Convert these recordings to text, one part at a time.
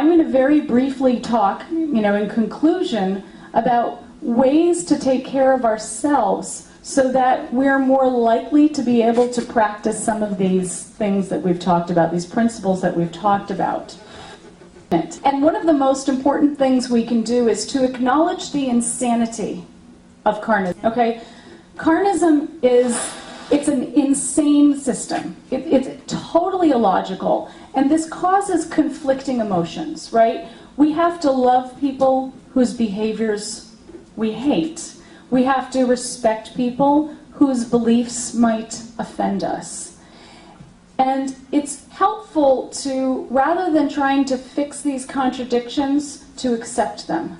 I'm going to very briefly talk, in conclusion, about ways to take care of ourselves so that we're more likely to be able to practice some of these things that we've talked about, these principles that we've talked about. And one of the most important things we can do is to acknowledge the insanity of carnism. Okay? Carnism it's an insane system. It's totally illogical. And this causes conflicting emotions, right? We have to love people whose behaviors we hate. We have to respect people whose beliefs might offend us. And it's helpful to, rather than trying to fix these contradictions, to accept them.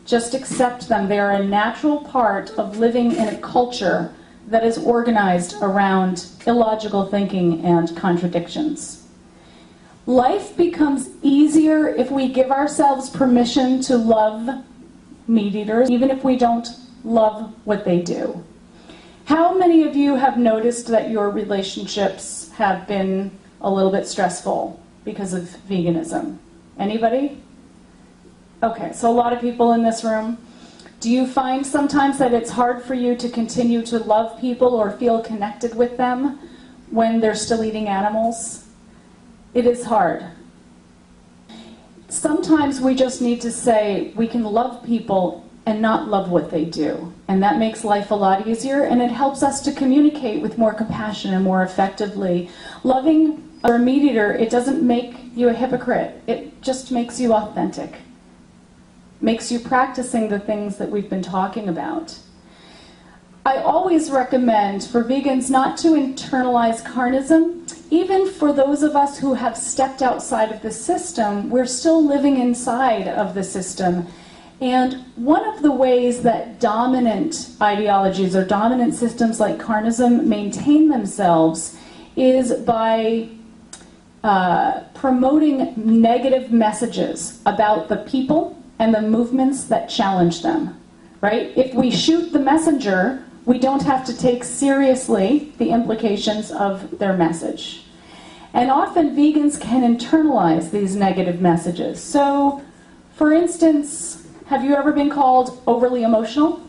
Just accept them. They are a natural part of living in a culture that is organized around illogical thinking and contradictions. Life becomes easier if we give ourselves permission to love meat eaters, even if we don't love what they do. How many of you have noticed that your relationships have been a little bit stressful because of veganism? Anybody? Okay, so a lot of people in this room. Do you find sometimes that it's hard for you to continue to love people or feel connected with them when they're still eating animals? It is hard. Sometimes we just need to say we can love people and not love what they do. And that makes life a lot easier, and it helps us to communicate with more compassion and more effectively. Loving a meat eater, it doesn't make you a hypocrite. It just makes you authentic. Makes you practicing the things that we've been talking about. I always recommend for vegans not to internalize carnism. Even for those of us who have stepped outside of the system, we're still living inside of the system. And one of the ways that dominant ideologies or dominant systems like carnism maintain themselves is by promoting negative messages about the people and the movements that challenge them, right? If we shoot the messenger, we don't have to take seriously the implications of their message. And often vegans can internalize these negative messages. So, for instance, have you ever been called overly emotional?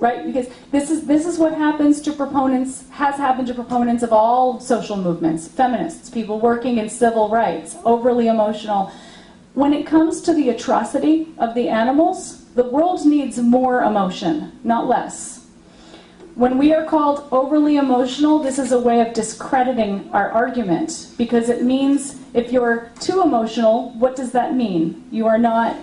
Right? Because this is what happens to proponents, has happened to proponents of all social movements, feminists, people working in civil rights, overly emotional. When it comes to the atrocity of the animals, the world needs more emotion, not less. When we are called overly emotional, this is a way of discrediting our argument, because it means if you're too emotional, what does that mean? You are not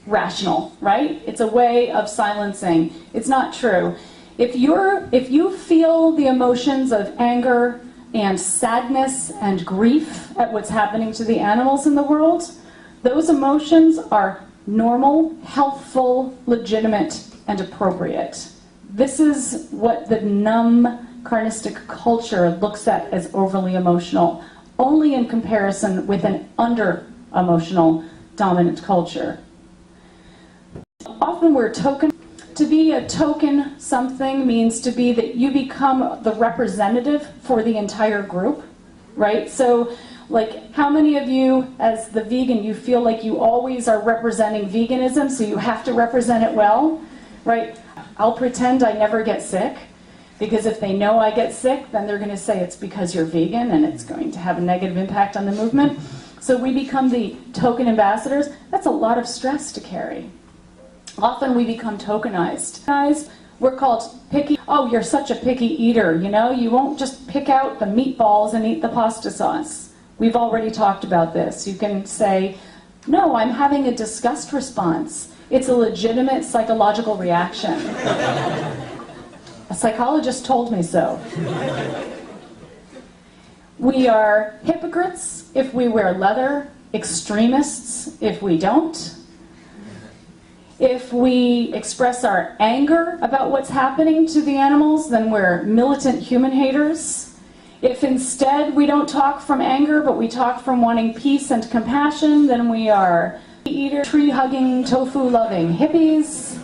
rational, right? It's a way of silencing. It's not true. If you feel the emotions of anger and sadness and grief at what's happening to the animals in the world, those emotions are normal, healthful, legitimate, and appropriate. This is what the numb carnistic culture looks at as overly emotional, only in comparison with an under-emotional dominant culture. Often we're token. To be a token something means to be that you become the representative for the entire group, right? So, like, how many of you, as the vegan, you feel like you always are representing veganism, so you have to represent it well, right? I'll pretend I never get sick, because if they know I get sick, then they're going to say it's because you're vegan, and it's going to have a negative impact on the movement. So we become the token ambassadors. That's a lot of stress to carry. Often we become tokenized. Guys, we're called picky. Oh, you're such a picky eater, you know? You won't just pick out the meatballs and eat the pasta sauce. We've already talked about this. You can say, no, I'm having a disgust response. It's a legitimate psychological reaction. A psychologist told me so. We are hypocrites if we wear leather, extremists if we don't. If we express our anger about what's happening to the animals, then we're militant human haters. If instead we don't talk from anger, but we talk from wanting peace and compassion, then we are eater, tree-hugging, tofu-loving hippies.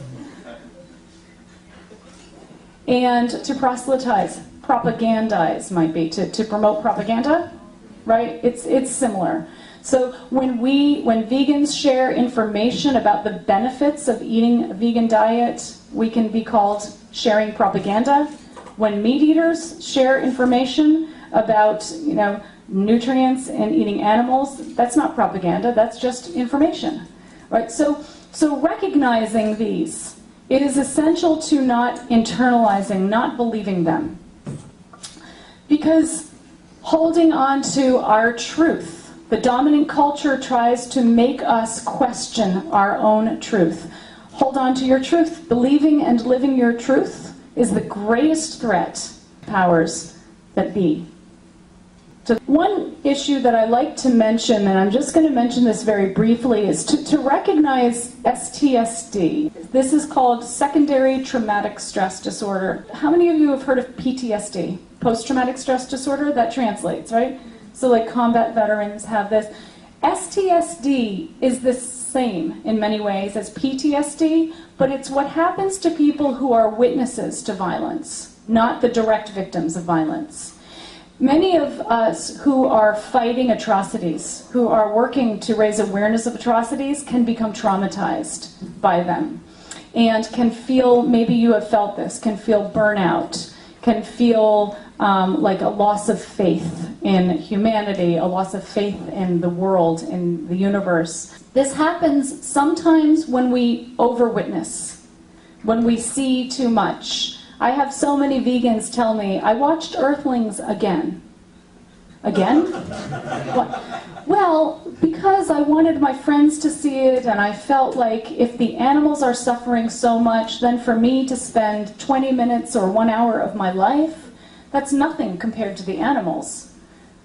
And to proselytize, propagandize might be, to promote propaganda, right? It's similar. So when vegans share information about the benefits of eating a vegan diet, we can be called sharing propaganda. When meat eaters share information about, nutrients in eating animals, that's not propaganda, that's just information. Right? So recognizing these, it is essential to not internalizing, not believing them. Because holding on to our truth, the dominant culture tries to make us question our own truth. Hold on to your truth. Believing and living your truth is the greatest threat to powers that be. So one issue that I like to mention, and I'm just going to mention this very briefly, is to recognize STSD. This is called secondary traumatic stress disorder. How many of you have heard of PTSD? Post-traumatic stress disorder? That translates, right? So like combat veterans have this. STSD is the same in many ways as PTSD, but it's what happens to people who are witnesses to violence, not the direct victims of violence. Many of us who are fighting atrocities, who are working to raise awareness of atrocities, can become traumatized by them. And can feel, maybe you have felt this, can feel burnout, can feel like a loss of faith in humanity, a loss of faith in the world, in the universe. This happens sometimes when we over-witness, when we see too much. I have so many vegans tell me, I watched Earthlings again. Again? What? Well, because I wanted my friends to see it, and I felt like if the animals are suffering so much, then for me to spend 20 minutes or 1 hour of my life, that's nothing compared to the animals.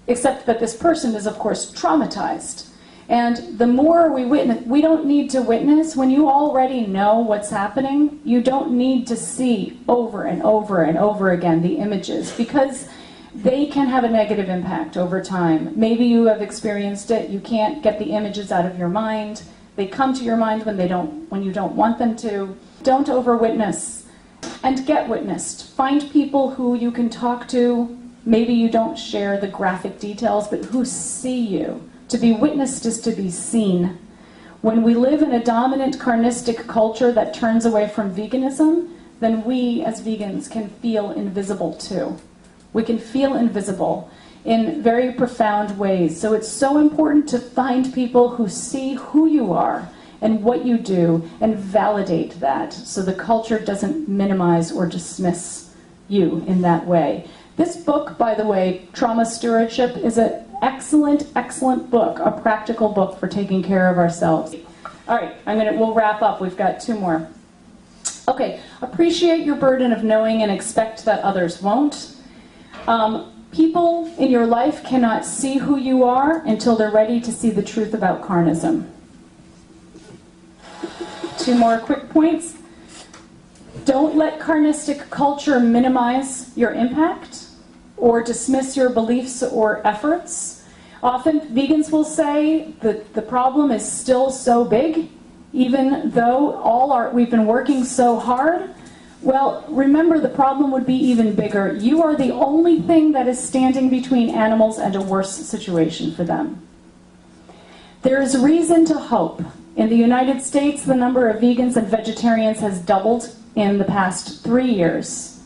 Except that this person is, of course, traumatized. And the more we witness, we don't need to witness. When you already know what's happening, you don't need to see over and over and over again the images, because they can have a negative impact over time. Maybe you have experienced it. You can't get the images out of your mind. They come to your mind when you don't want them to. Don't over-witness. And get witnessed. Find people who you can talk to. Maybe you don't share the graphic details, but who see you. To be witnessed is to be seen. When we live in a dominant carnistic culture that turns away from veganism, then we as vegans can feel invisible too. We can feel invisible in very profound ways. So it's so important to find people who see who you are and what you do and validate that, so the culture doesn't minimize or dismiss you in that way. This book, by the way, Trauma Stewardship, is an excellent, excellent book, a practical book for taking care of ourselves. All right, we'll wrap up. We've got 2 more. Okay, appreciate your burden of knowing and expect that others won't. People in your life cannot see who you are until they're ready to see the truth about Carnism. 2 more quick points. Don't let carnistic culture minimize your impact or dismiss your beliefs or efforts. Often vegans will say that the problem is still so big, even though we've been working so hard. Well, remember, the problem would be even bigger. You are the only thing that is standing between animals and a worse situation for them. There is reason to hope. In the United States, the number of vegans and vegetarians has doubled in the past 3 years.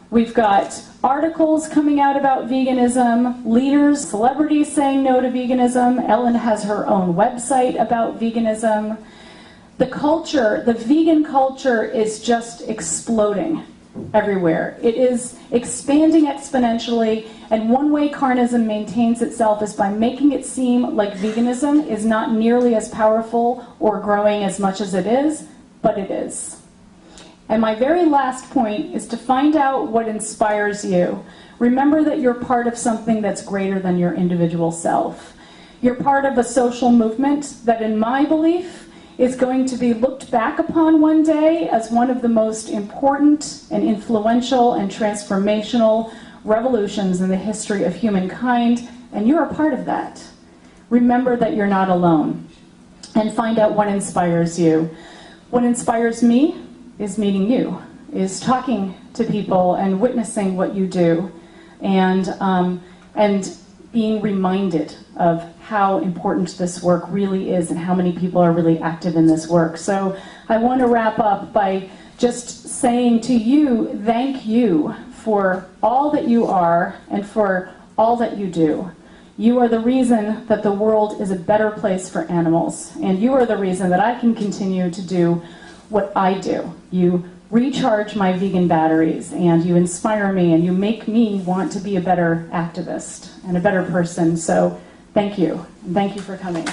We've got articles coming out about veganism, leaders, celebrities saying no to veganism. Ellen has her own website about veganism. The culture, the vegan culture, is just exploding everywhere. It is expanding exponentially, and one way Carnism maintains itself is by making it seem like veganism is not nearly as powerful or growing as much as it is, but it is. And my very last point is to find out what inspires you. Remember that you're part of something that's greater than your individual self. You're part of a social movement that, in my belief, is going to be looked back upon one day as one of the most important and influential and transformational revolutions in the history of humankind, and you're a part of that. Remember that you're not alone, and find out what inspires you. What inspires me is meeting you, is talking to people and witnessing what you do, and being reminded of how important this work really is and how many people are really active in this work. So I want to wrap up by just saying to you, thank you for all that you are and for all that you do. You are the reason that the world is a better place for animals, and you are the reason that I can continue to do what I do. You recharge my vegan batteries, and you inspire me, and you make me want to be a better activist and a better person. So thank you, and thank you for coming.